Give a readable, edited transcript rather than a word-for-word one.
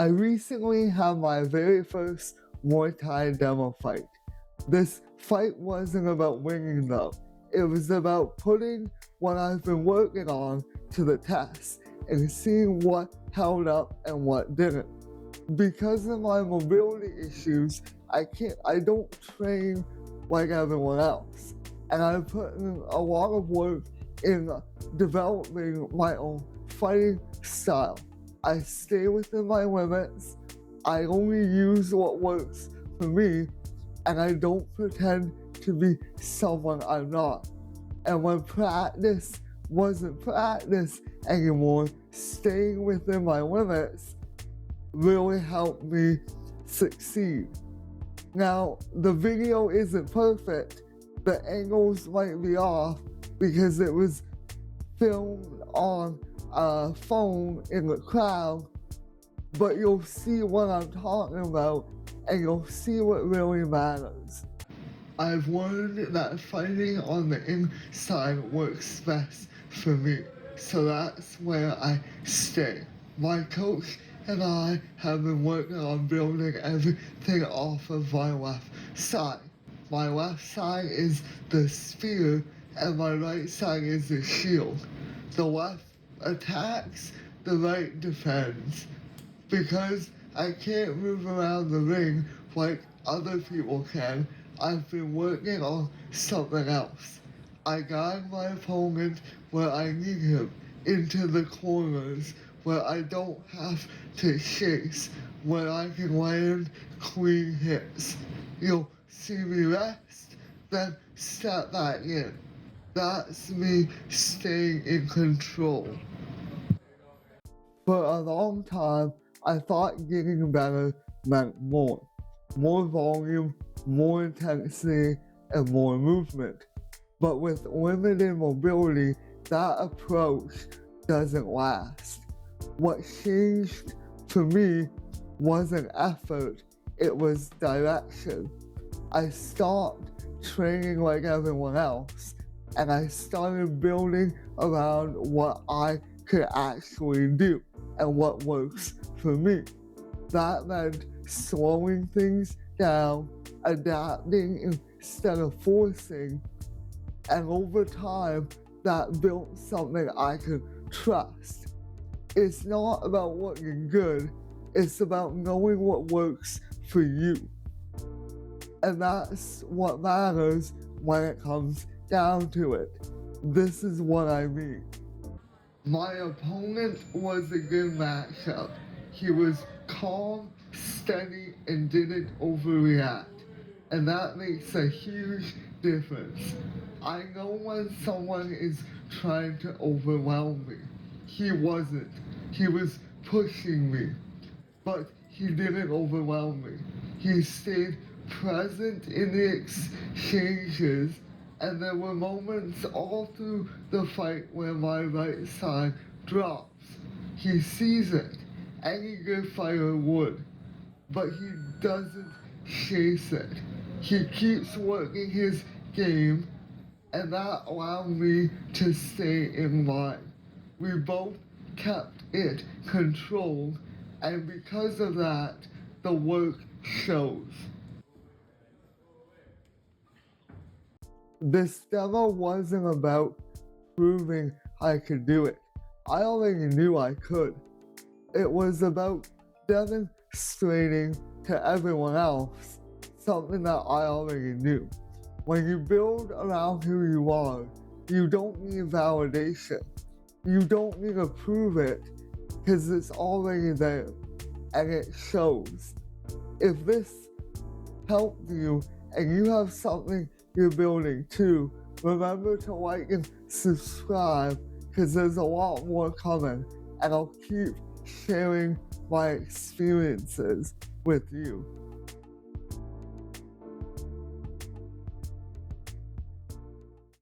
I recently had my very first Muay Thai demo fight. This fight wasn't about winning though, it was about putting what I've been working on to the test and seeing what held up and what didn't. Because of my mobility issues, I don't train like everyone else. And I've put in a lot of work in developing my own fighting style. I stay within my limits. I only use what works for me, and I don't pretend to be someone I'm not. And when practice wasn't practice anymore, staying within my limits really helped me succeed. Now, the video isn't perfect, the angles might be off because it was filmed on a phone in the crowd, but you'll see what I'm talking about and you'll see what really matters. I've learned that fighting on the inside works best for me, so that's where I stay. My coach and I have been working on building everything off of my left side. My left side is the spear and my right side is the shield. The left attacks, the right defends. Because I can't move around the ring like other people can, I've been working on something else. I guide my opponent where I need him, into the corners, where I don't have to chase, where I can land clean hits. You'll see me rest, then step back in. That's me staying in control. For a long time, I thought getting better meant more. More volume, more intensity, and more movement. But with limited mobility, that approach doesn't last. What changed for me wasn't effort, it was direction. I stopped training like everyone else, and I started building around what I could actually do and what works for me. That meant slowing things down, adapting instead of forcing, and over time, that built something I could trust. It's not about looking good, it's about knowing what works for you. And that's what matters when it comes down to it. This is what I mean. My opponent was a good matchup. He was calm, steady, and didn't overreact. And that makes a huge difference. I know when someone is trying to overwhelm me. He wasn't. He was pushing me. But he didn't overwhelm me. He stayed present in the exchanges, and there were moments all through the fight where my right side drops. He sees it. Any good fighter would. But he doesn't chase it. He keeps working his game, and that allowed me to stay in line. We both kept it controlled, and because of that, the work shows. This demo wasn't about proving I could do it. I already knew I could. It was about demonstrating to everyone else something that I already knew. When you build around who you are, you don't need validation. You don't need to prove it because it's already there and it shows. If this helped you and you have something you're building too, remember to like and subscribe because there's a lot more coming, and I'll keep sharing my experiences with you.